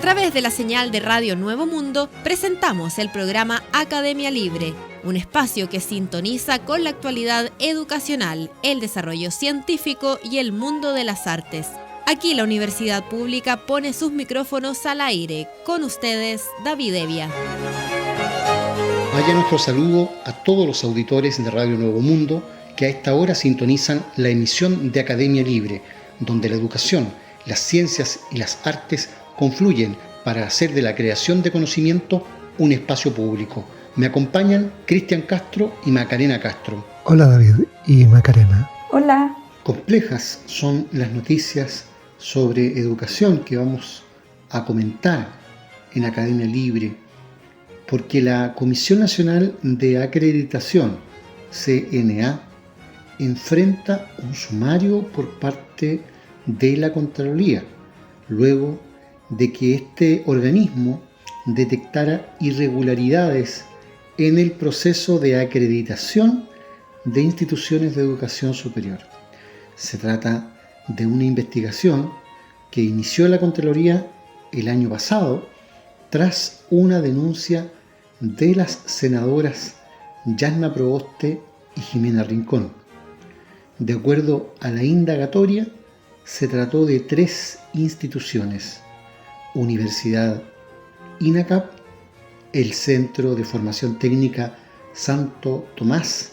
través de la señal de Radio Nuevo Mundo, presentamos el programa Academia Libre, un espacio que sintoniza con la actualidad educacional, el desarrollo científico y el mundo de las artes. Aquí la Universidad Pública pone sus micrófonos al aire. Con ustedes, David Evia. Vaya nuestro saludo a todos los auditores de Radio Nuevo Mundo que a esta hora sintonizan la emisión de Academia Libre, donde la educación, las ciencias y las artes confluyen para hacer de la creación de conocimiento un espacio público. Me acompañan Cristian Castro y Macarena Castro. Hola David y Macarena. Hola. Complejas son las noticias sobre educación que vamos a comentar en Academia Libre, porque la Comisión Nacional de Acreditación, CNA, enfrenta un sumario por parte de la Contraloría, luego de que este organismo detectara irregularidades en el proceso de acreditación de instituciones de educación superior. Se trata de una investigación que inició la Contraloría el año pasado tras una denuncia de las senadoras Yasna Proboste y Jimena Rincón. De acuerdo a la indagatoria, se trató de 3 instituciones: Universidad INACAP, el Centro de Formación Técnica Santo Tomás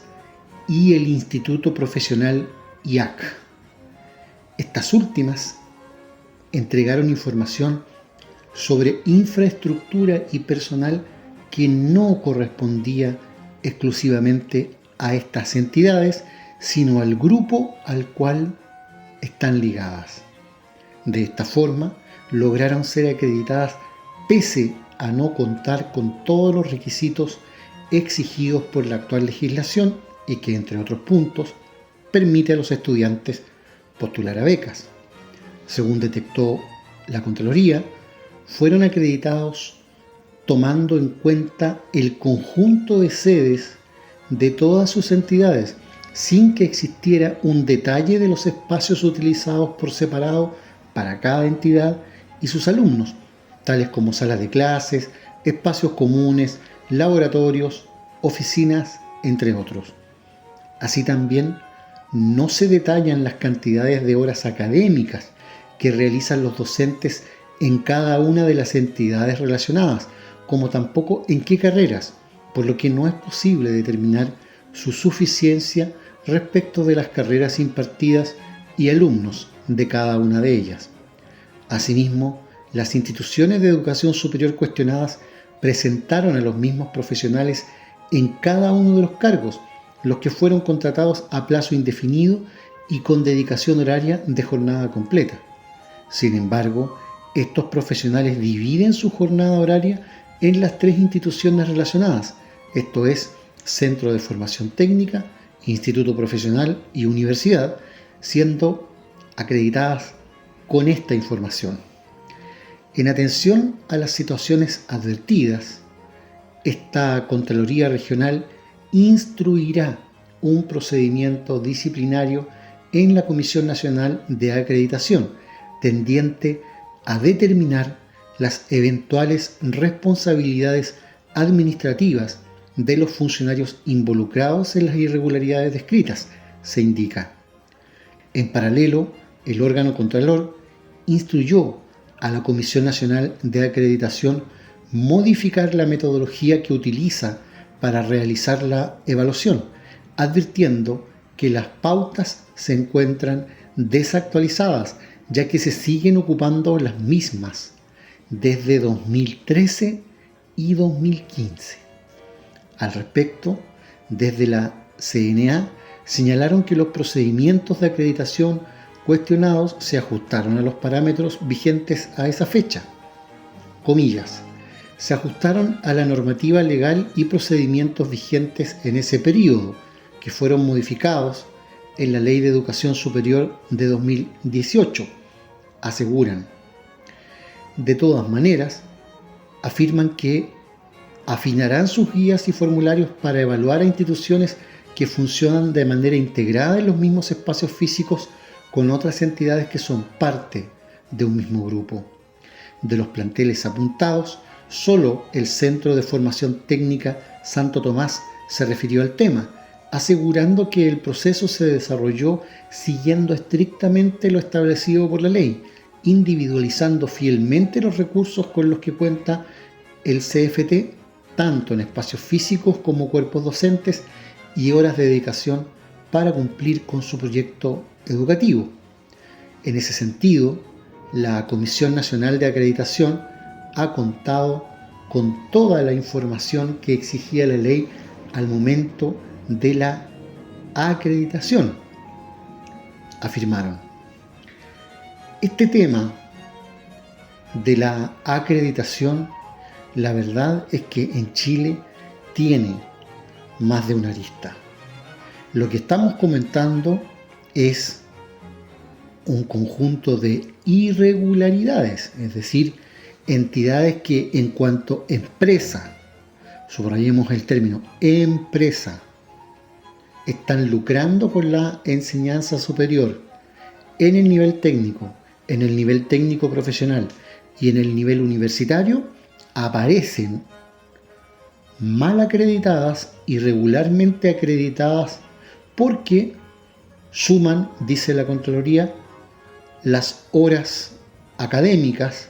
y el Instituto Profesional IAC. Estas últimas entregaron información sobre infraestructura y personal que no correspondía exclusivamente a estas entidades, sino al grupo al cual están ligadas. De esta forma, lograron ser acreditadas pese a no contar con todos los requisitos exigidos por la actual legislación y que, entre otros puntos, permite a los estudiantes postular a becas. Según detectó la Contraloría, fueron acreditados tomando en cuenta el conjunto de sedes de todas sus entidades, sin que existiera un detalle de los espacios utilizados por separado para cada entidad y sus alumnos, tales como salas de clases, espacios comunes, laboratorios, oficinas, entre otros. Así también no se detallan las cantidades de horas académicas que realizan los docentes en cada una de las entidades relacionadas, como tampoco en qué carreras, por lo que no es posible determinar su suficiencia respecto de las carreras impartidas y alumnos de cada una de ellas. Asimismo, las instituciones de educación superior cuestionadas presentaron a los mismos profesionales en cada uno de los cargos, los que fueron contratados a plazo indefinido y con dedicación horaria de jornada completa. Sin embargo, estos profesionales dividen su jornada horaria en las 3 instituciones relacionadas, esto es, Centro de Formación Técnica, Instituto Profesional y Universidad, siendo acreditadas con esta información. En atención a las situaciones advertidas, esta Contraloría Regional instruirá un procedimiento disciplinario en la Comisión Nacional de Acreditación, tendiente a determinar las eventuales responsabilidades administrativas de los funcionarios involucrados en las irregularidades descritas, se indica. En paralelo, el órgano Contralor instruyó a la Comisión Nacional de Acreditación modificar la metodología que utiliza para realizar la evaluación, advirtiendo que las pautas se encuentran desactualizadas, ya que se siguen ocupando las mismas desde 2013 y 2015. Al respecto, desde la CNA señalaron que los procedimientos de acreditación cuestionados se ajustaron a los parámetros vigentes a esa fecha. Comillas, se ajustaron a la normativa legal y procedimientos vigentes en ese periodo, que fueron modificados en la Ley de Educación Superior de 2018, aseguran. De todas maneras, afirman que afinarán sus guías y formularios para evaluar a instituciones que funcionan de manera integrada en los mismos espacios físicos con otras entidades que son parte de un mismo grupo. de los planteles apuntados, solo el Centro de Formación Técnica Santo Tomás se refirió al tema, asegurando que el proceso se desarrolló siguiendo estrictamente lo establecido por la ley, individualizando fielmente los recursos con los que cuenta el CFT, tanto en espacios físicos como cuerpos docentes y horas de dedicación para cumplir con su proyecto educativo. En ese sentido, la Comisión Nacional de Acreditación ha contado con toda la información que exigía la ley al momento de la acreditación, afirmaron. Este tema de la acreditación, la verdad es que en Chile tiene más de una arista. Lo que estamos comentando es un conjunto de irregularidades, es decir, entidades que en cuanto empresa, subrayemos el término empresa, están lucrando con la enseñanza superior en el nivel técnico, en el nivel técnico profesional y en el nivel universitario, aparecen mal acreditadas, irregularmente acreditadas, porque suman, dice la Contraloría, las horas académicas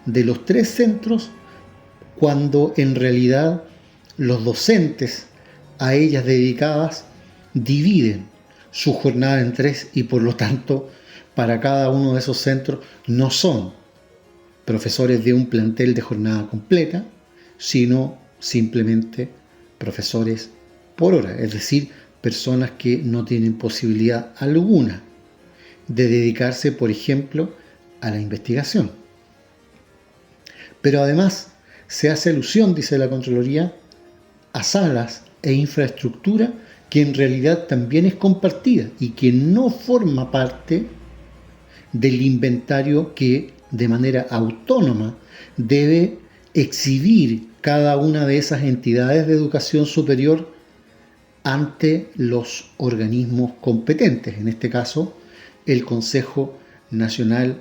de los 3 centros, cuando en realidad los docentes a ellas dedicadas dividen su jornada en 3 y por lo tanto para cada uno de esos centros no son profesores de un plantel de jornada completa, sino simplemente profesores por hora, es decir, personas que no tienen posibilidad alguna de dedicarse, por ejemplo, a la investigación. Pero además se hace alusión, dice la Contraloría, a salas e infraestructura que en realidad también es compartida y que no forma parte del inventario que de manera autónoma debe exhibir cada una de esas entidades de educación superior ante los organismos competentes, en este caso el Consejo Nacional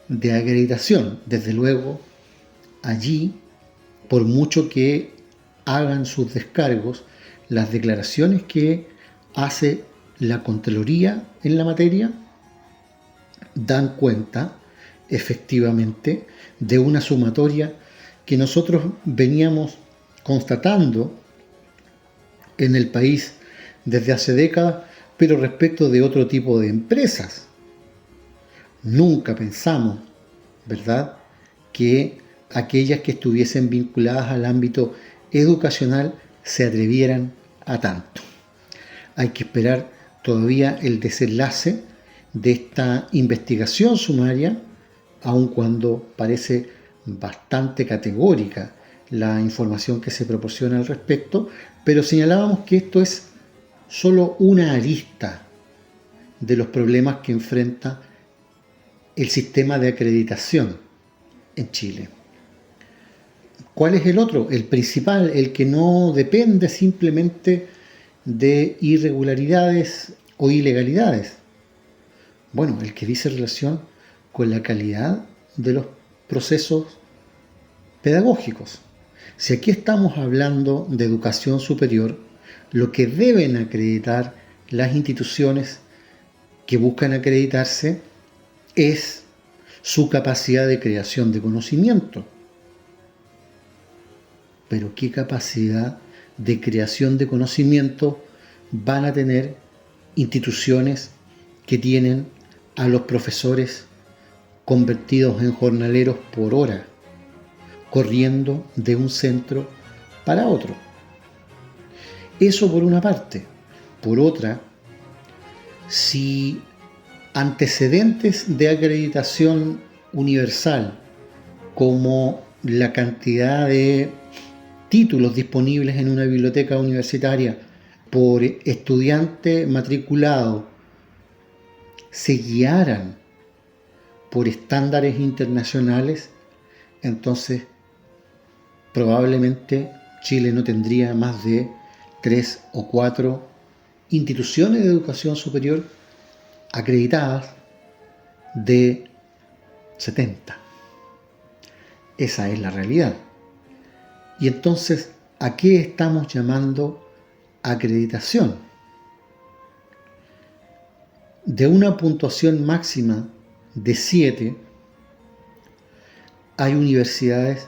de Acreditación. Desde luego, allí, por mucho que hagan sus descargos, las declaraciones que hace la Contraloría en la materia dan cuenta efectivamente de una sumatoria que nosotros veníamos constatando en el país desde hace décadas, pero respecto de otro tipo de empresas. Nunca pensamos, ¿verdad?, que aquellas que estuviesen vinculadas al ámbito educacional se atrevieran a tanto. Hay que esperar todavía el desenlace de esta investigación sumaria, aun cuando parece bastante categórica la información que se proporciona al respecto, pero señalábamos que esto es solo una arista de los problemas que enfrenta el sistema de acreditación en Chile. ¿Cuál es el otro? El principal, el que no depende simplemente de irregularidades o ilegalidades. Bueno, el que dice relación con la calidad de los procesos pedagógicos. Si aquí estamos hablando de educación superior, lo que deben acreditar las instituciones que buscan acreditarse es su capacidad de creación de conocimiento. Pero ¿qué capacidad de creación de conocimiento van a tener instituciones que tienen a los profesores convertidos en jornaleros por hora, corriendo de un centro para otro? Eso por una parte. Por otra, si antecedentes de acreditación universal, como la cantidad de títulos disponibles en una biblioteca universitaria por estudiante matriculado, se guiaran por estándares internacionales, entonces probablemente Chile no tendría más de 3 o 4 instituciones de educación superior acreditadas de 70. Esa es la realidad. Y entonces, ¿a qué estamos llamando acreditación? De una puntuación máxima de 7, hay universidades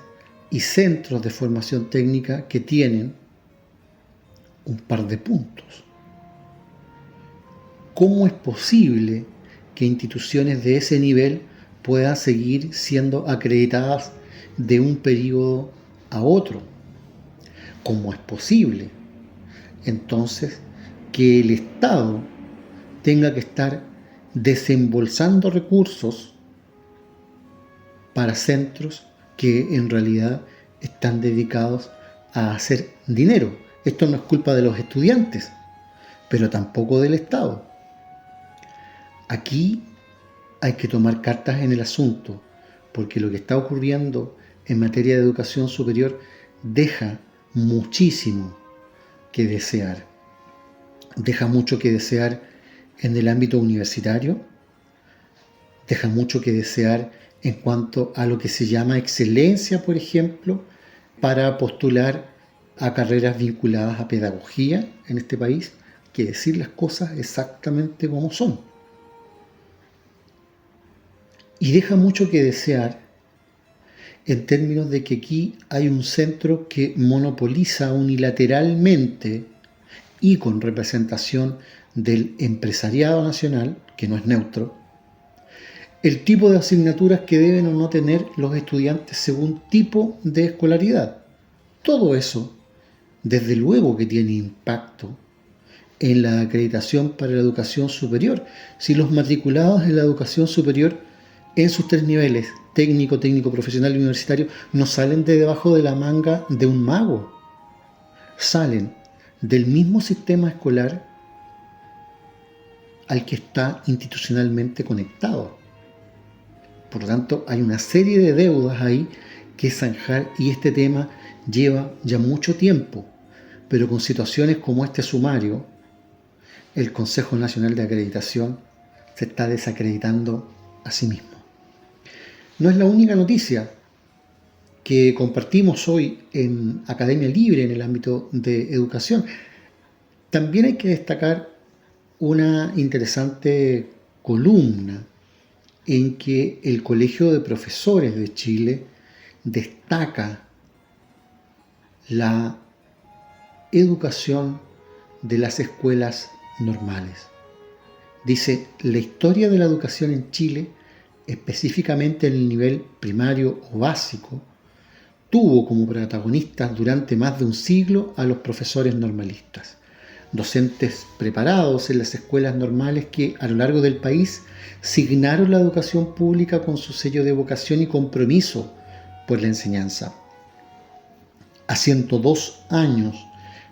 y centros de formación técnica que tienen un par de puntos. ¿Cómo es posible que instituciones de ese nivel puedan seguir siendo acreditadas de un periodo a otro? ¿Cómo es posible, entonces, que el Estado tenga que estar desembolsando recursos para centros que en realidad están dedicados a hacer dinero? Esto no es culpa de los estudiantes, pero tampoco del Estado. Aquí hay que tomar cartas en el asunto, porque lo que está ocurriendo en materia de educación superior deja muchísimo que desear. Deja mucho que desear en el ámbito universitario, deja mucho que desear en cuanto a lo que se llama excelencia, por ejemplo, para postular a carreras vinculadas a pedagogía en este país, que decir las cosas exactamente como son. Y deja mucho que desear en términos de que aquí hay un centro que monopoliza unilateralmente y con representación del empresariado nacional, que no es neutro, el tipo de asignaturas que deben o no tener los estudiantes según tipo de escolaridad. Todo eso, desde luego que tiene impacto en la acreditación para la educación superior. Si los matriculados en la educación superior en sus 3 niveles, técnico, técnico profesional y universitario, no salen de debajo de la manga de un mago. Salen del mismo sistema escolar al que está institucionalmente conectado. Por lo tanto, hay una serie de deudas ahí que zanjar, y este tema lleva ya mucho tiempo, pero con situaciones como este sumario, el Consejo Nacional de Acreditación se está desacreditando a sí mismo. No es la única noticia que compartimos hoy en Academia Libre en el ámbito de educación. También hay que destacar una interesante columna en que el Colegio de Profesores de Chile destaca la educación de las escuelas normales. Dice: la historia de la educación en Chile, específicamente en el nivel primario o básico, tuvo como protagonistas durante más de un siglo a los profesores normalistas, docentes preparados en las escuelas normales que a lo largo del país signaron la educación pública con su sello de vocación y compromiso por la enseñanza. A 102 años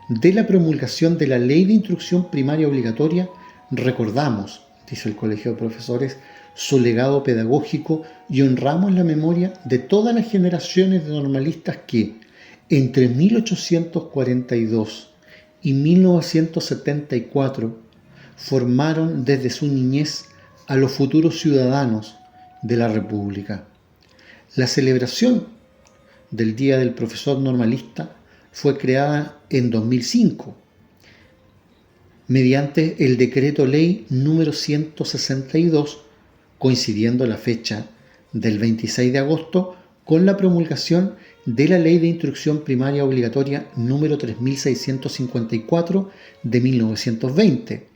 de la promulgación de la Ley de Instrucción Primaria Obligatoria, recordamos, dice el Colegio de Profesores, su legado pedagógico y honramos la memoria de todas las generaciones de normalistas que, entre 1842 y 1974, formaron desde su niñez a los futuros ciudadanos de la República. La celebración del Día del Profesor Normalista fue creada en 2005 mediante el Decreto Ley número 162, coincidiendo la fecha del 26 de agosto con la promulgación de la Ley de Instrucción Primaria Obligatoria número 3654 de 1920,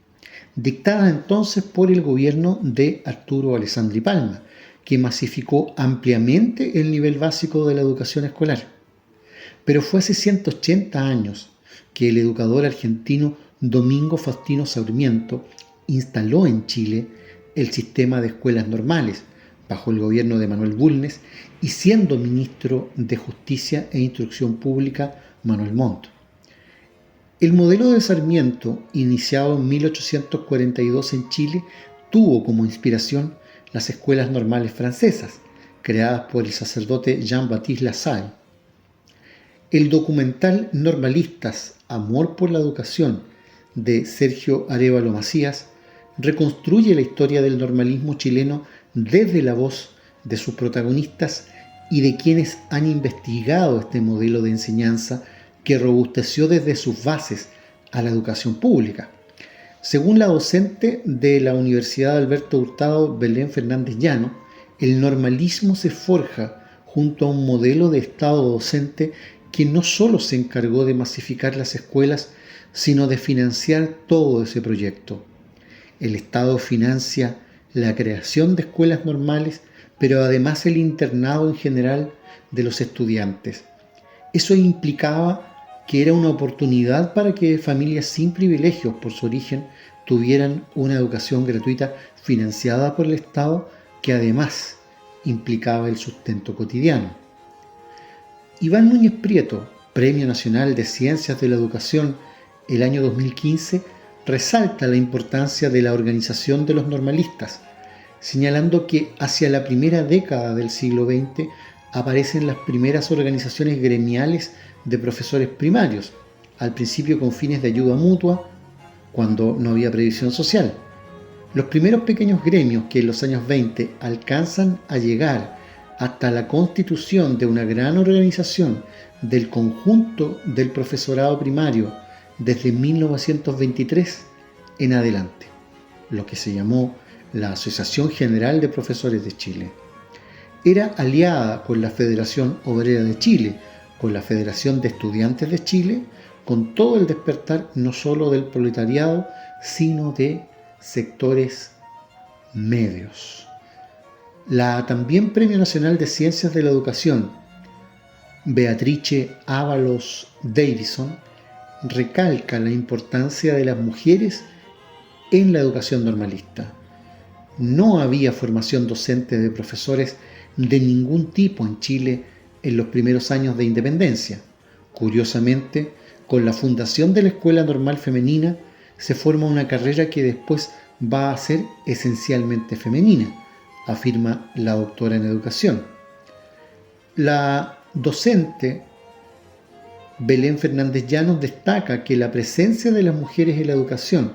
dictada entonces por el gobierno de Arturo Alessandri Palma, que masificó ampliamente el nivel básico de la educación escolar. Pero fue hace 180 años que el educador argentino Domingo Faustino Sarmiento instaló en Chile el sistema de escuelas normales, bajo el gobierno de Manuel Bulnes y siendo ministro de Justicia e Instrucción Pública Manuel Montt. El modelo de Sarmiento, iniciado en 1842 en Chile, tuvo como inspiración las escuelas normales francesas, creadas por el sacerdote Jean-Baptiste Lassalle. El documental Normalistas, Amor por la Educación, de Sergio Arévalo Macías, reconstruye la historia del normalismo chileno desde la voz de sus protagonistas y de quienes han investigado este modelo de enseñanza que robusteció desde sus bases a la educación pública. Según la docente de la Universidad Alberto Hurtado, Belén Fernández Llano, el normalismo se forja junto a un modelo de Estado docente que no solo se encargó de masificar las escuelas, sino de financiar todo ese proyecto. El Estado financia la creación de escuelas normales, pero además el internado en general de los estudiantes. Eso implicaba que era una oportunidad para que familias sin privilegios por su origen tuvieran una educación gratuita financiada por el Estado, que además implicaba el sustento cotidiano. Iván Núñez Prieto, Premio Nacional de Ciencias de la Educación el año 2015, resalta la importancia de la organización de los normalistas, señalando que hacia la primera década del siglo XX aparecen las primeras organizaciones gremiales de profesores primarios, al principio con fines de ayuda mutua, cuando no había previsión social. Los primeros pequeños gremios que en los años 20 alcanzan a llegar hasta la constitución de una gran organización del conjunto del profesorado primario desde 1923 en adelante, lo que se llamó la Asociación General de Profesores de Chile. Era aliada con la Federación Obrera de Chile, con la Federación de Estudiantes de Chile, con todo el despertar no solo del proletariado, sino de sectores medios. La también Premio Nacional de Ciencias de la Educación, Beatrice Ábalos Davison, recalca la importancia de las mujeres en la educación normalista. No había formación docente de profesores de ningún tipo en Chile en los primeros años de independencia. Curiosamente, con la fundación de la Escuela Normal Femenina se forma una carrera que después va a ser esencialmente femenina, afirma la doctora en educación. La docente Belén Fernández Llanos destaca que la presencia de las mujeres en la educación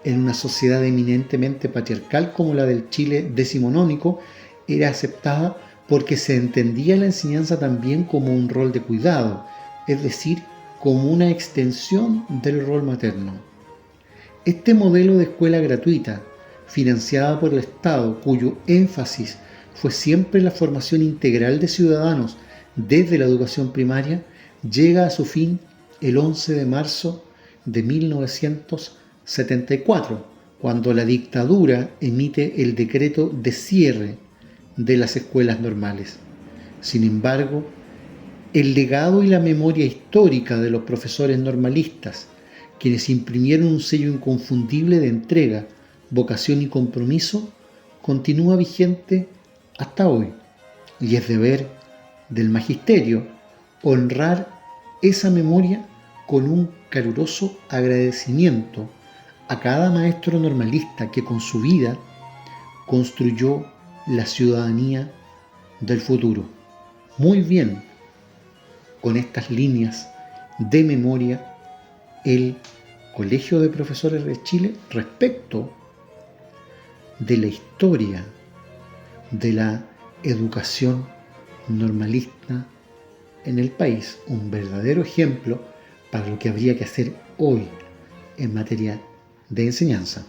en una sociedad eminentemente patriarcal como la del Chile decimonónico era aceptada porque se entendía la enseñanza también como un rol de cuidado, es decir, como una extensión del rol materno. Este modelo de escuela gratuita, financiada por el Estado, cuyo énfasis fue siempre la formación integral de ciudadanos desde la educación primaria, llega a su fin el 11 de marzo de 1974, cuando la dictadura emite el decreto de cierre de las escuelas normales. Sin embargo, el legado y la memoria histórica de los profesores normalistas, quienes imprimieron un sello inconfundible de entrega, vocación y compromiso, continúa vigente hasta hoy, y es deber del magisterio honrar esa memoria con un caluroso agradecimiento a cada maestro normalista que con su vida construyó la ciudadanía del futuro. Muy bien, con estas líneas de memoria, el Colegio de Profesores de Chile respecto de la historia de la educación normalista en el país, un verdadero ejemplo para lo que habría que hacer hoy en materia de enseñanza.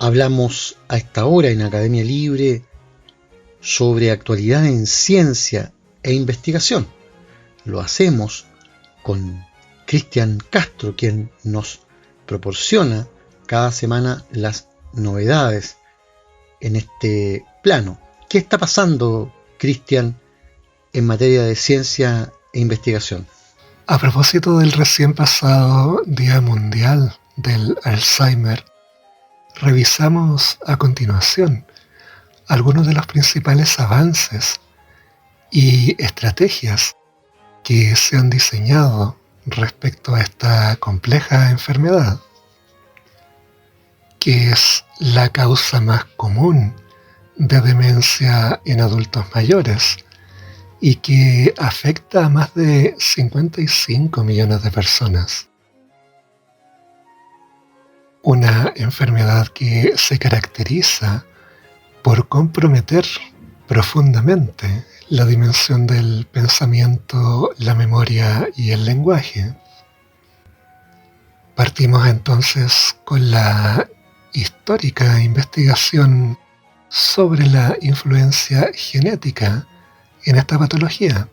Hablamos a esta hora en Academia Libre sobre actualidad en ciencia e investigación. Lo hacemos con Cristian Castro, quien nos proporciona cada semana las novedades en este plano. ¿Qué está pasando, Cristian, en materia de ciencia e investigación? A propósito del recién pasado Día Mundial del Alzheimer, revisamos a continuación algunos de los principales avances y estrategias que se han diseñado respecto a esta compleja enfermedad, que es la causa más común de demencia en adultos mayores y que afecta a más de 55 millones de personas. Una enfermedad que se caracteriza por comprometer profundamente la dimensión del pensamiento, la memoria y el lenguaje. Partimos entonces con la histórica investigación sobre la influencia genética en esta patología,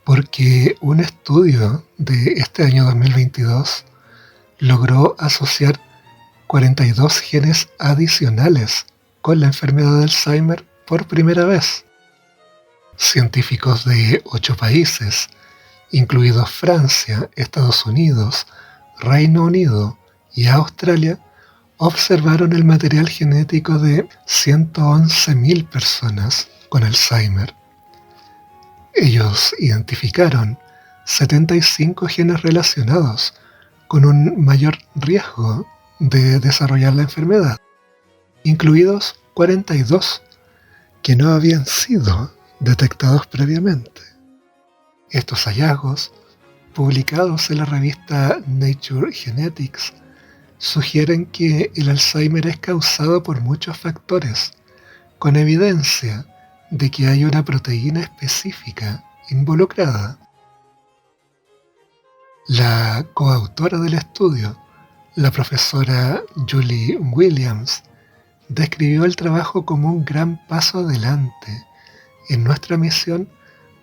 porque un estudio de este año 2022 logró asociar 42 genes adicionales con la enfermedad de Alzheimer por primera vez. Científicos de 8 países, incluidos Francia, Estados Unidos, Reino Unido y Australia, observaron el material genético de 111.000 personas con Alzheimer. Ellos identificaron 75 genes relacionados con un mayor riesgo de desarrollar la enfermedad, incluidos 42 que no habían sido detectados previamente. Estos hallazgos, publicados en la revista Nature Genetics, sugieren que el Alzheimer es causado por muchos factores, con evidencia de que hay una proteína específica involucrada. La coautora del estudio, la profesora Julie Williams, describió el trabajo como un gran paso adelante en nuestra misión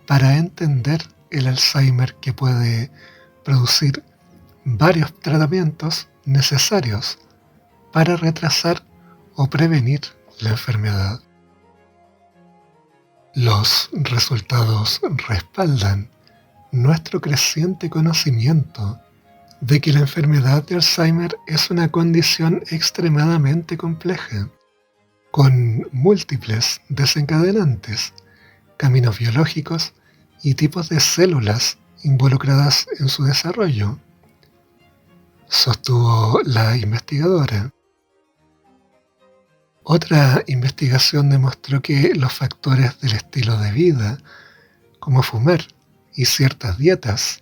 para entender el Alzheimer, que puede producir varios tratamientos necesarios para retrasar o prevenir la enfermedad. Los resultados respaldan nuestro creciente conocimiento de que la enfermedad de Alzheimer es una condición extremadamente compleja, con múltiples desencadenantes, caminos biológicos y tipos de células involucradas en su desarrollo, sostuvo la investigadora. Otra investigación demostró que los factores del estilo de vida, como fumar y ciertas dietas,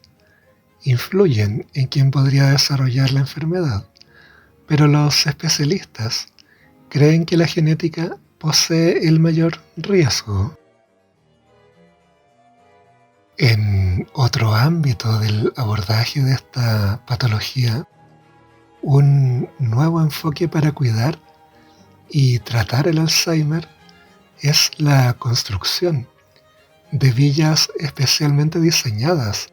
influyen en quién podría desarrollar la enfermedad, pero los especialistas creen que la genética posee el mayor riesgo. En otro ámbito del abordaje de esta patología, un nuevo enfoque para cuidar y tratar el Alzheimer es la construcción de villas especialmente diseñadas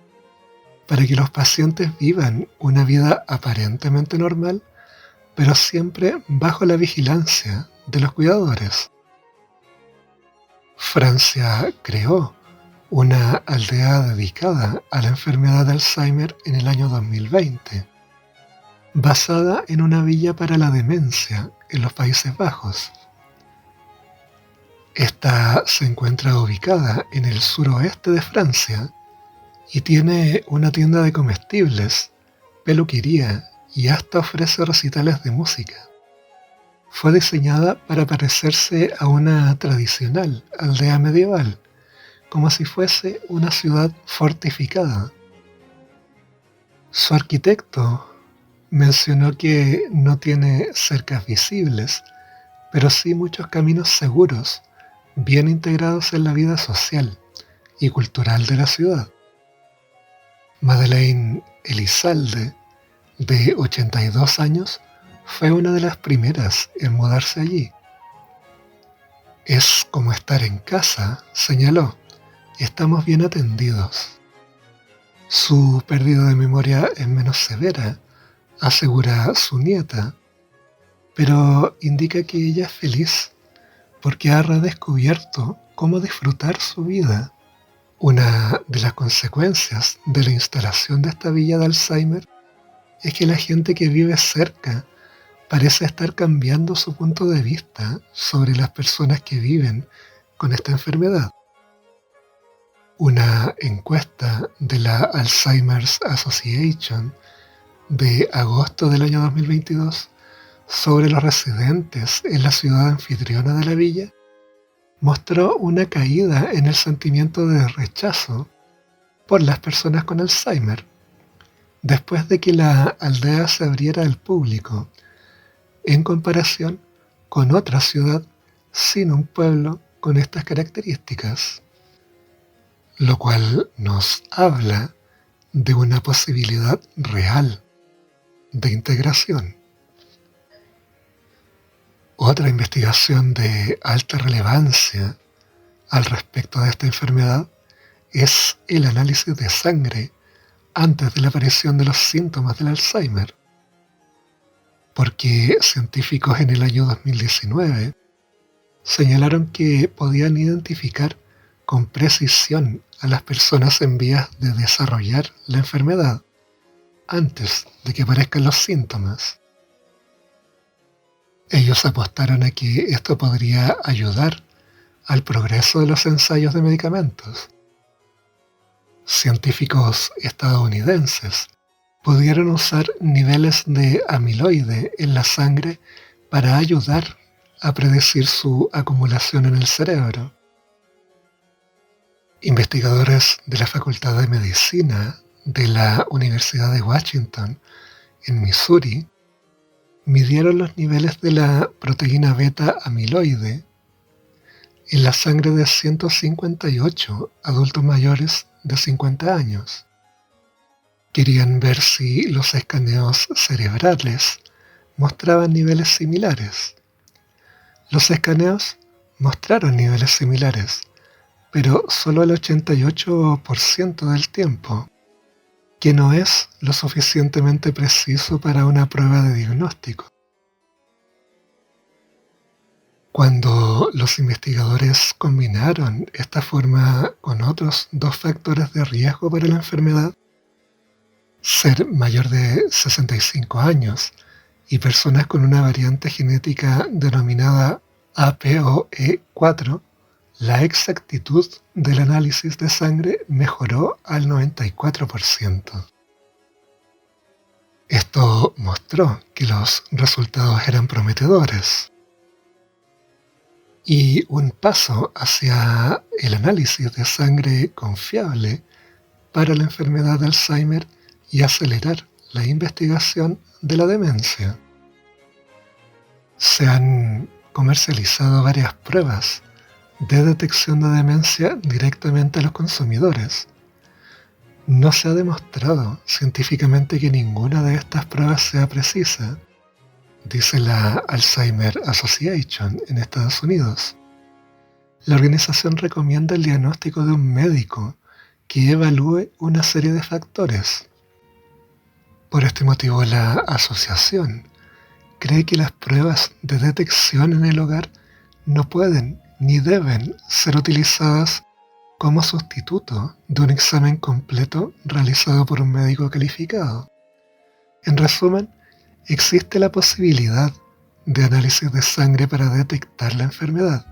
para que los pacientes vivan una vida aparentemente normal, pero siempre bajo la vigilancia de los cuidadores. Francia creó una aldea dedicada a la enfermedad de Alzheimer en el año 2020, basada en una villa para la demencia en los Países Bajos. Esta se encuentra ubicada en el suroeste de Francia y tiene una tienda de comestibles, peluquería y hasta ofrece recitales de música. Fue diseñada para parecerse a una tradicional aldea medieval, como si fuese una ciudad fortificada. Su arquitecto mencionó que no tiene cercas visibles, pero sí muchos caminos seguros, bien integrados en la vida social y cultural de la ciudad. Madeleine Elizalde, de 82 años, fue una de las primeras en mudarse allí. Es como estar en casa, señaló, y estamos bien atendidos. Su pérdida de memoria es menos severa, asegura su nieta, pero indica que ella es feliz porque ha redescubierto cómo disfrutar su vida. Una de las consecuencias de la instalación de esta villa de Alzheimer es que la gente que vive cerca parece estar cambiando su punto de vista sobre las personas que viven con esta enfermedad. Una encuesta de la Alzheimer's Association de agosto del año 2022 sobre los residentes en la ciudad anfitriona de la villa mostró una caída en el sentimiento de rechazo por las personas con Alzheimer después de que la aldea se abriera al público, en comparación con otra ciudad sin un pueblo con estas características, lo cual nos habla de una posibilidad real de integración. Otra investigación de alta relevancia al respecto de esta enfermedad es el análisis de sangre antes de la aparición de los síntomas del Alzheimer, porque científicos en el año 2019 señalaron que podían identificar con precisión a las personas en vías de desarrollar la enfermedad antes de que aparezcan los síntomas. Ellos apostaron a que esto podría ayudar al progreso de los ensayos de medicamentos. Científicos estadounidenses pudieron usar niveles de amiloide en la sangre para ayudar a predecir su acumulación en el cerebro. Investigadores de la Facultad de Medicina de la Universidad de Washington, en Missouri, midieron los niveles de la proteína beta amiloide en la sangre de 158 adultos mayores de 50 años. Querían ver si los escaneos cerebrales mostraban niveles similares. Los escaneos mostraron niveles similares, pero solo el 88% del tiempo, que no es lo suficientemente preciso para una prueba de diagnóstico. Cuando los investigadores combinaron esta forma con otros dos factores de riesgo para la enfermedad, ser mayor de 65 años y personas con una variante genética denominada APOE4, la exactitud del análisis de sangre mejoró al 94%. Esto mostró que los resultados eran prometedores. Y un paso hacia el análisis de sangre confiable para la enfermedad de Alzheimer y acelerar la investigación de la demencia. Se han comercializado varias pruebas de detección de demencia directamente a los consumidores. No se ha demostrado científicamente que ninguna de estas pruebas sea precisa, dice la Alzheimer Association en Estados Unidos. La organización recomienda el diagnóstico de un médico que evalúe una serie de factores. Por este motivo, la asociación cree que las pruebas de detección en el hogar no pueden ni deben ser utilizadas como sustituto de un examen completo realizado por un médico calificado. En resumen, existe la posibilidad de análisis de sangre para detectar la enfermedad,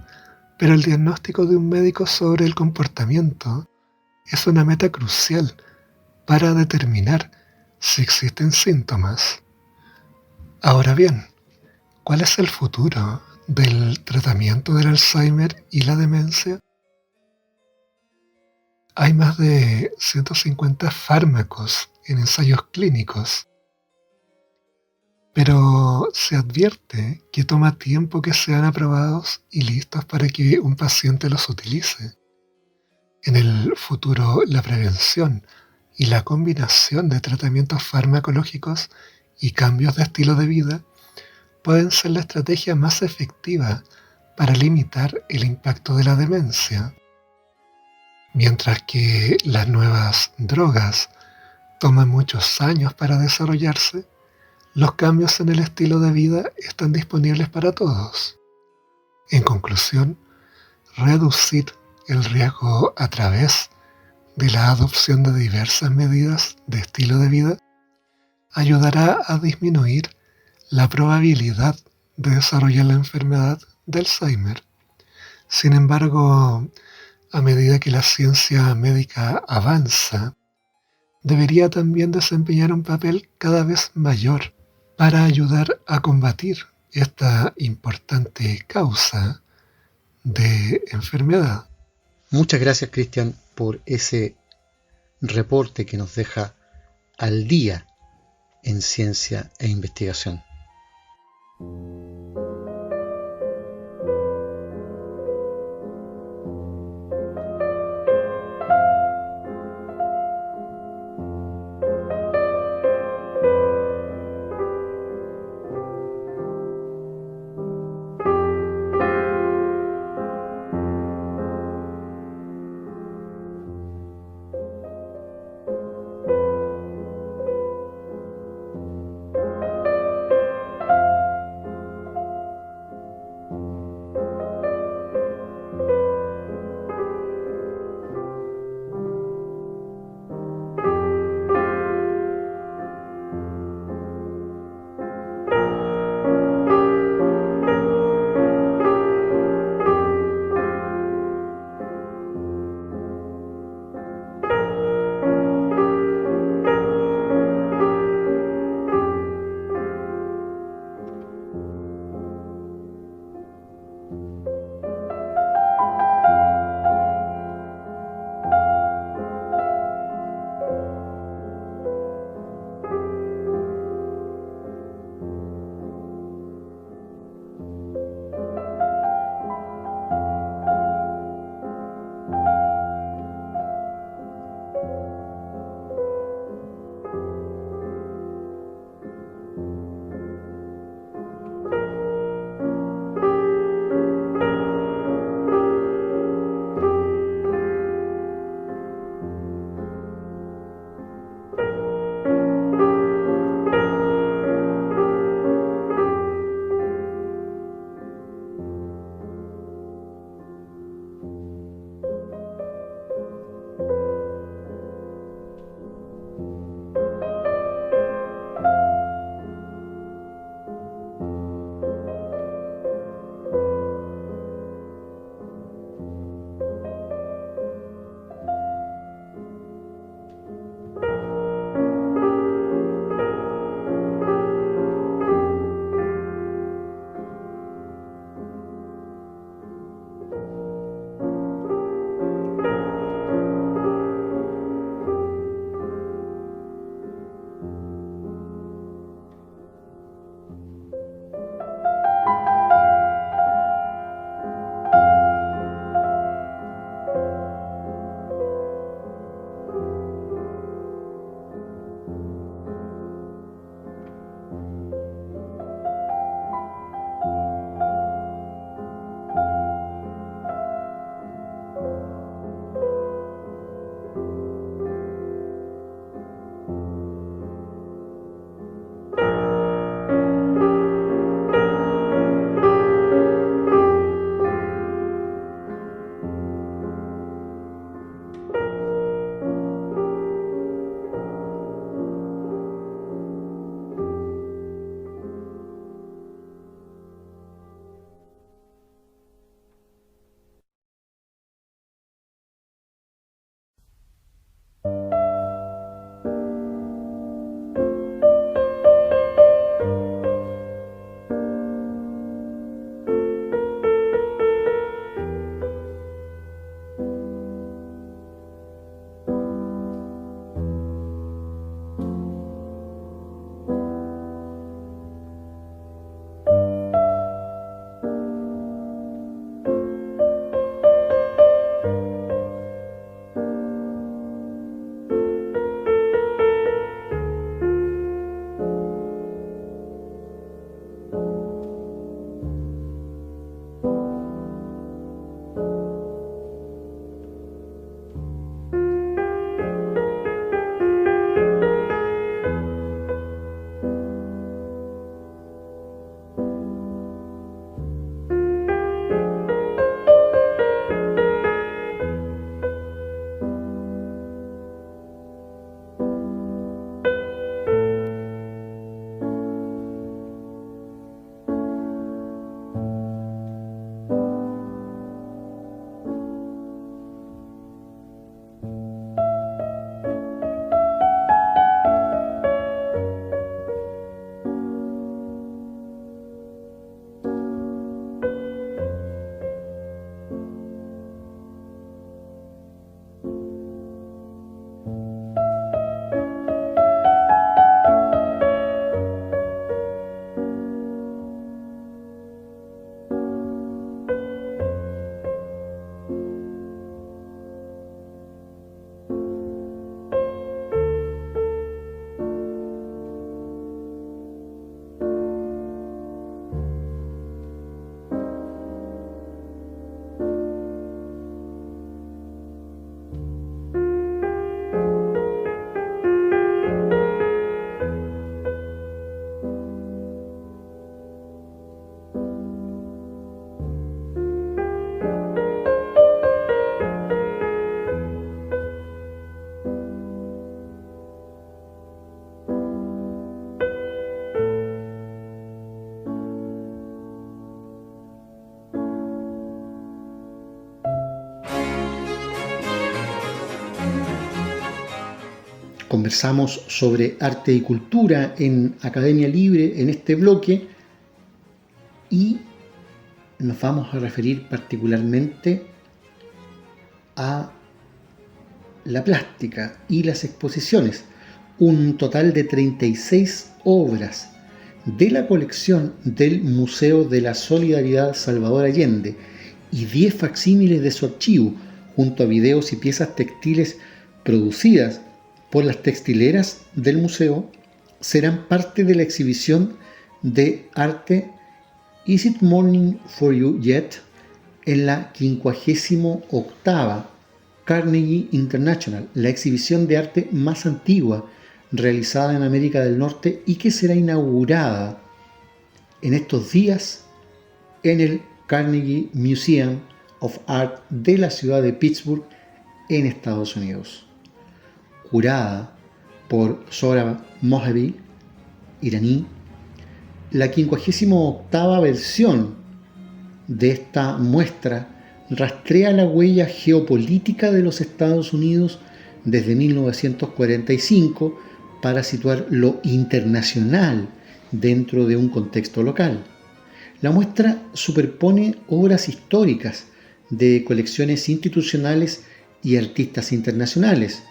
pero el diagnóstico de un médico sobre el comportamiento es una meta crucial para determinar si existen síntomas. Ahora bien, ¿cuál es el futuro del tratamiento del Alzheimer y la demencia? Hay más de 150 fármacos en ensayos clínicos, pero se advierte que toma tiempo que sean aprobados y listos para que un paciente los utilice. En el futuro, la prevención y la combinación de tratamientos farmacológicos y cambios de estilo de vida pueden ser la estrategia más efectiva para limitar el impacto de la demencia. Mientras que las nuevas drogas toman muchos años para desarrollarse, los cambios en el estilo de vida están disponibles para todos. En conclusión, reducir el riesgo a través de la adopción de diversas medidas de estilo de vida ayudará a disminuir la probabilidad de desarrollar la enfermedad de Alzheimer. Sin embargo, a medida que la ciencia médica avanza, debería también desempeñar un papel cada vez mayor para ayudar a combatir esta importante causa de enfermedad. Muchas gracias, Cristian, por ese reporte que nos deja al día en ciencia e investigación. Conversamos sobre arte y cultura en Academia Libre en este bloque y nos vamos a referir particularmente a la plástica y las exposiciones. Un total de 36 obras de la colección del Museo de la Solidaridad Salvador Allende y 10 facsímiles de su archivo, junto a videos y piezas textiles producidas por las textileras del museo, serán parte de la exhibición de arte Is It Morning for You Yet? En la 58ª Carnegie International, la exhibición de arte más antigua realizada en América del Norte y que será inaugurada en estos días en el Carnegie Museum of Art de la ciudad de Pittsburgh, en Estados Unidos. Curada por Sohrab Mohabi, iraní, la 58ª versión de esta muestra rastrea la huella geopolítica de los Estados Unidos desde 1945 para situar lo internacional dentro de un contexto local. La muestra superpone obras históricas de colecciones institucionales y artistas internacionales,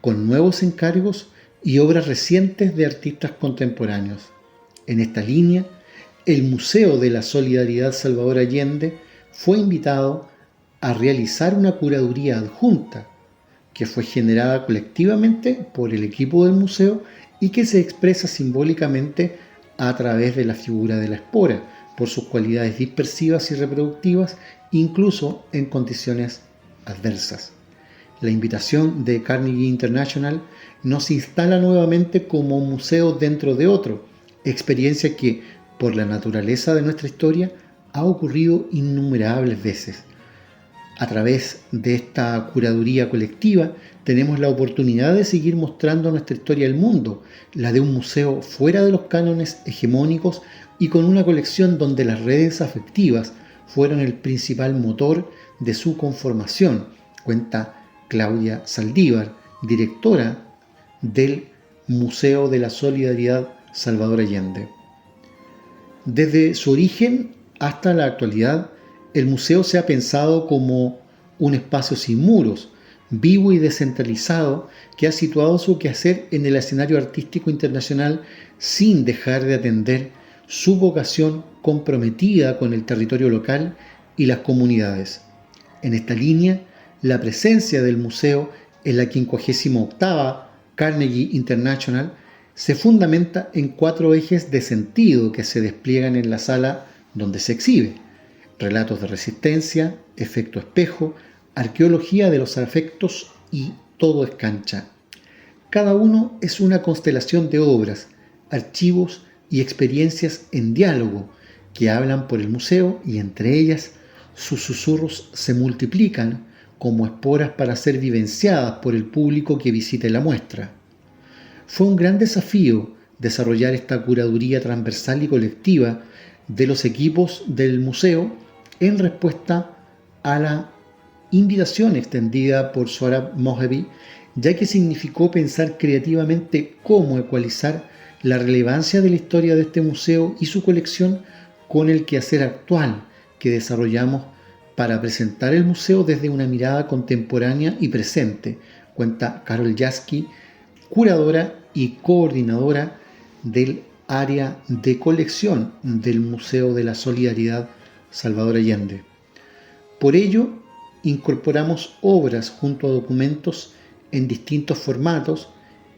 con nuevos encargos y obras recientes de artistas contemporáneos. En esta línea, el Museo de la Solidaridad Salvador Allende fue invitado a realizar una curaduría adjunta que fue generada colectivamente por el equipo del museo y que se expresa simbólicamente a través de la figura de la espora, por sus cualidades dispersivas y reproductivas, incluso en condiciones adversas. La invitación de Carnegie International nos instala nuevamente como museo dentro de otro, experiencia que, por la naturaleza de nuestra historia, ha ocurrido innumerables veces. A través de esta curaduría colectiva tenemos la oportunidad de seguir mostrando nuestra historia al mundo, la de un museo fuera de los cánones hegemónicos y con una colección donde las redes afectivas fueron el principal motor de su conformación, cuenta Claudia Saldívar, directora del Museo de la Solidaridad Salvador Allende. Desde su origen hasta la actualidad, el museo se ha pensado como un espacio sin muros, vivo y descentralizado, que ha situado su quehacer en el escenario artístico internacional sin dejar de atender su vocación comprometida con el territorio local y las comunidades. En esta línea, la presencia del museo en la 58ª Carnegie International se fundamenta en 4 ejes de sentido que se despliegan en la sala donde se exhibe: relatos de resistencia, efecto espejo, arqueología de los afectos y todo es cancha. Cada uno es una constelación de obras, archivos y experiencias en diálogo que hablan por el museo, y entre ellas sus susurros se multiplican como esporas para ser vivenciadas por el público que visite la muestra. Fue un gran desafío desarrollar esta curaduría transversal y colectiva de los equipos del museo en respuesta a la invitación extendida por Sohrab Mohabi, ya que significó pensar creativamente cómo ecualizar la relevancia de la historia de este museo y su colección con el quehacer actual que desarrollamos para presentar el museo desde una mirada contemporánea y presente, cuenta Carol Jasky, curadora y coordinadora del área de colección del Museo de la Solidaridad Salvador Allende. Por ello, incorporamos obras junto a documentos en distintos formatos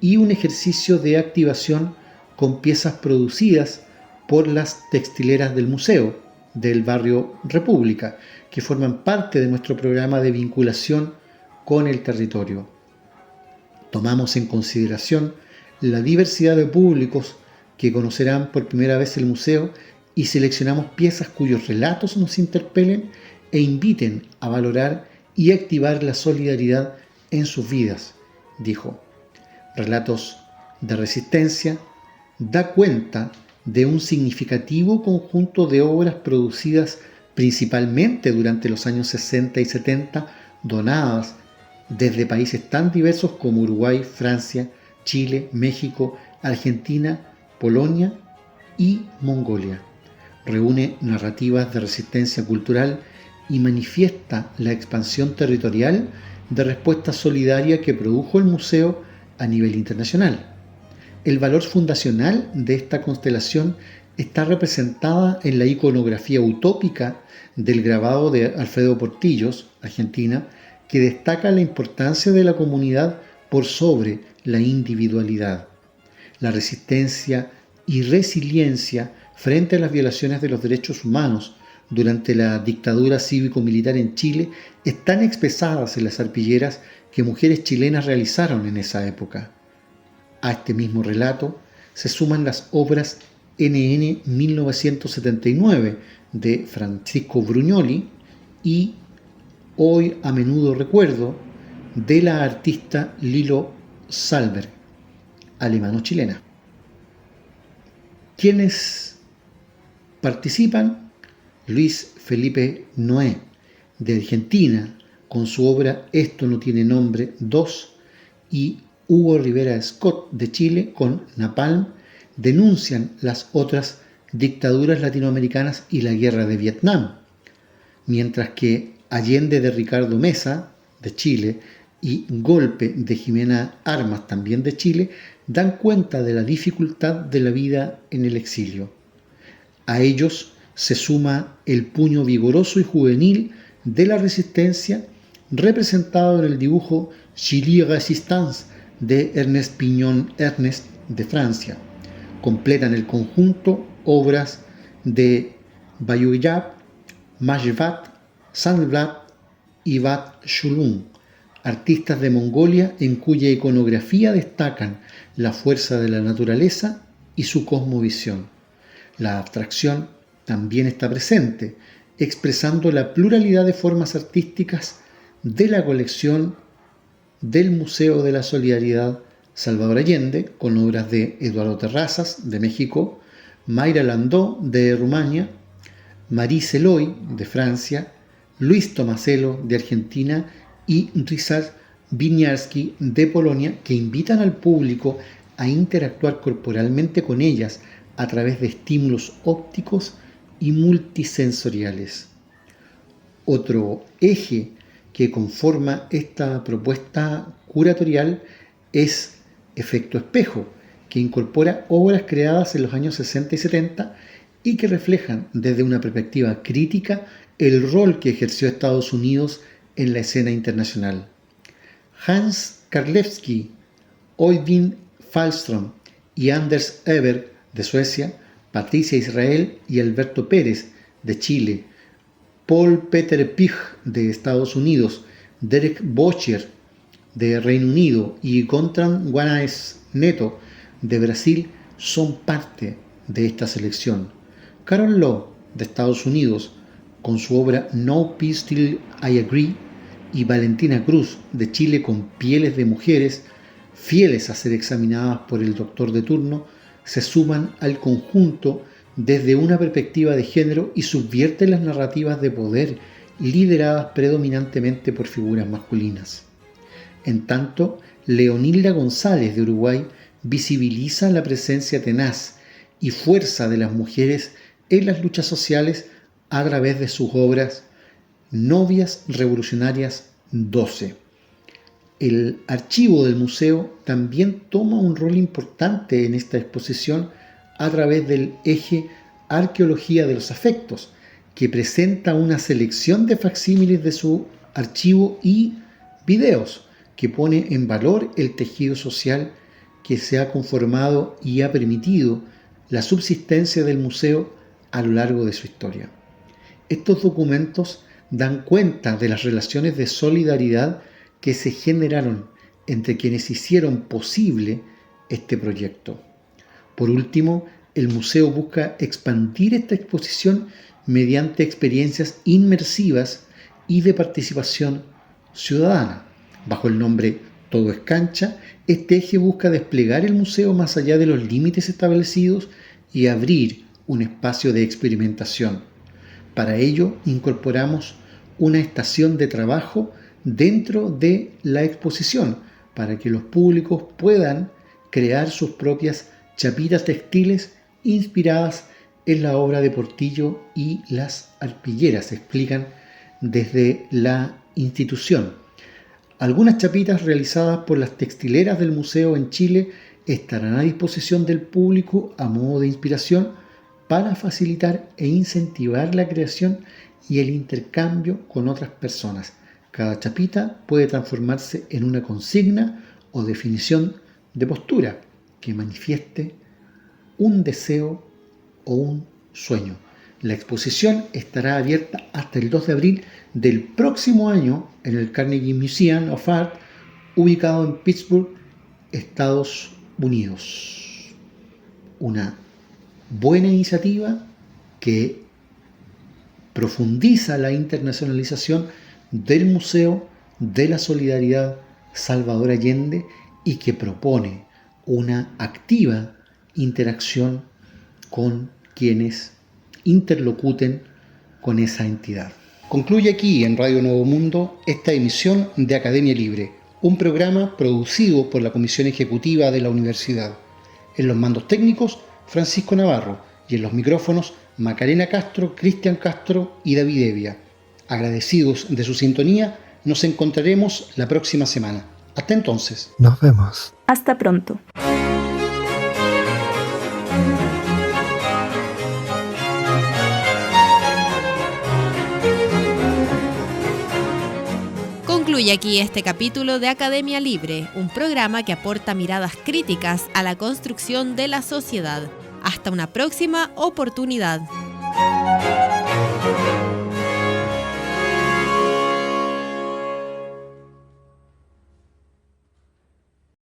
y un ejercicio de activación con piezas producidas por las textileras del museo del barrio República, que forman parte de nuestro programa de vinculación con el territorio. Tomamos en consideración la diversidad de públicos que conocerán por primera vez el museo y seleccionamos piezas cuyos relatos nos interpelen e inviten a valorar y activar la solidaridad en sus vidas, dijo. Relatos de resistencia da cuenta de un significativo conjunto de obras producidas principalmente durante los años 60 y 70, donadas desde países tan diversos como Uruguay, Francia, Chile, México, Argentina, Polonia y Mongolia. Reúne narrativas de resistencia cultural y manifiesta la expansión territorial de respuesta solidaria que produjo el museo a nivel internacional. El valor fundacional de esta constelación está representada en la iconografía utópica del grabado de Alfredo Portillos, Argentina, que destaca la importancia de la comunidad por sobre la individualidad. La resistencia y resiliencia frente a las violaciones de los derechos humanos durante la dictadura cívico-militar en Chile están expresadas en las arpilleras que mujeres chilenas realizaron en esa época. A este mismo relato se suman las obras NN 1979 de Francisco Brugnoli y Hoy a menudo recuerdo de la artista Lilo Salberg, alemano-chilena. ¿Quiénes participan? Luis Felipe Noé, de Argentina, con su obra Esto no tiene nombre 2, y Hugo Rivera Scott, de Chile, con Napalm, denuncian las otras dictaduras latinoamericanas y la guerra de Vietnam, mientras que Allende, de Ricardo Mesa, de Chile, y Golpe, de Jimena Armas, también de Chile, dan cuenta de la dificultad de la vida en el exilio. A ellos se suma el puño vigoroso y juvenil de la resistencia, representado en el dibujo Chili Resistance de Ernest Pignon Ernest, de Francia. Completan el conjunto obras de Bayoyab, Majvat, Sandblad y Bat Shulun, artistas de Mongolia en cuya iconografía destacan la fuerza de la naturaleza y su cosmovisión. La abstracción también está presente, expresando la pluralidad de formas artísticas de la colección del Museo de la Solidaridad Salvador Allende, con obras de Eduardo Terrazas, de México, Mayra Landó, de Rumania, Marie Eloy, de Francia, Luis Tomaselo, de Argentina, y Ryszard Winiarski, de Polonia, que invitan al público a interactuar corporalmente con ellas a través de estímulos ópticos y multisensoriales. Otro eje que conforma esta propuesta curatorial es Efecto Espejo, que incorpora obras creadas en los años 60 y 70 y que reflejan desde una perspectiva crítica el rol que ejerció Estados Unidos en la escena internacional. Hans Karlewski, Oyvind Fahlström y Anders Eberg, de Suecia, Patricia Israel y Alberto Pérez, de Chile, Paul Peter Pig, de Estados Unidos, Derek Bocher, de Reino Unido, y Gontran Guanaes Neto, de Brasil, son parte de esta selección. Carol Lowe, de Estados Unidos, con su obra No Peace Till I Agree, y Valentina Cruz, de Chile, con Pieles de Mujeres, fieles a ser examinadas por el doctor de turno, se suman al conjunto desde una perspectiva de género y subvierten las narrativas de poder lideradas predominantemente por figuras masculinas. En tanto, Leonilda González, de Uruguay, visibiliza la presencia tenaz y fuerza de las mujeres en las luchas sociales a través de sus obras Novias Revolucionarias 12. El archivo del museo también toma un rol importante en esta exposición a través del eje Arqueología de los Afectos, que presenta una selección de facsímiles de su archivo y videos, que pone en valor el tejido social que se ha conformado y ha permitido la subsistencia del museo a lo largo de su historia. Estos documentos dan cuenta de las relaciones de solidaridad que se generaron entre quienes hicieron posible este proyecto. Por último, el museo busca expandir esta exposición mediante experiencias inmersivas y de participación ciudadana. Bajo el nombre Todo es Cancha, este eje busca desplegar el museo más allá de los límites establecidos y abrir un espacio de experimentación. Para ello, incorporamos una estación de trabajo dentro de la exposición para que los públicos puedan crear sus propias chapitas textiles inspiradas en la obra de Portillo y las arpilleras, explican desde la institución. Algunas chapitas realizadas por las textileras del museo en Chile estarán a disposición del público a modo de inspiración para facilitar e incentivar la creación y el intercambio con otras personas. Cada chapita puede transformarse en una consigna o definición de postura que manifieste un deseo o un sueño. La exposición estará abierta hasta el 2 de abril del próximo año en el Carnegie Museum of Art, ubicado en Pittsburgh, Estados Unidos. Una buena iniciativa que profundiza la internacionalización del Museo de la Solidaridad Salvador Allende y que propone una activa interacción con quienes interlocuten con esa entidad. Concluye aquí en Radio Nuevo Mundo esta emisión de Academia Libre, un programa producido por la Comisión Ejecutiva de la Universidad. En los mandos técnicos, Francisco Navarro, y en los micrófonos, Macarena Castro, Cristian Castro y David Evia. Agradecidos de su sintonía, nos encontraremos la próxima semana. Hasta entonces. Nos vemos. Hasta pronto. Concluye aquí este capítulo de Academia Libre, un programa que aporta miradas críticas a la construcción de la sociedad. Hasta una próxima oportunidad.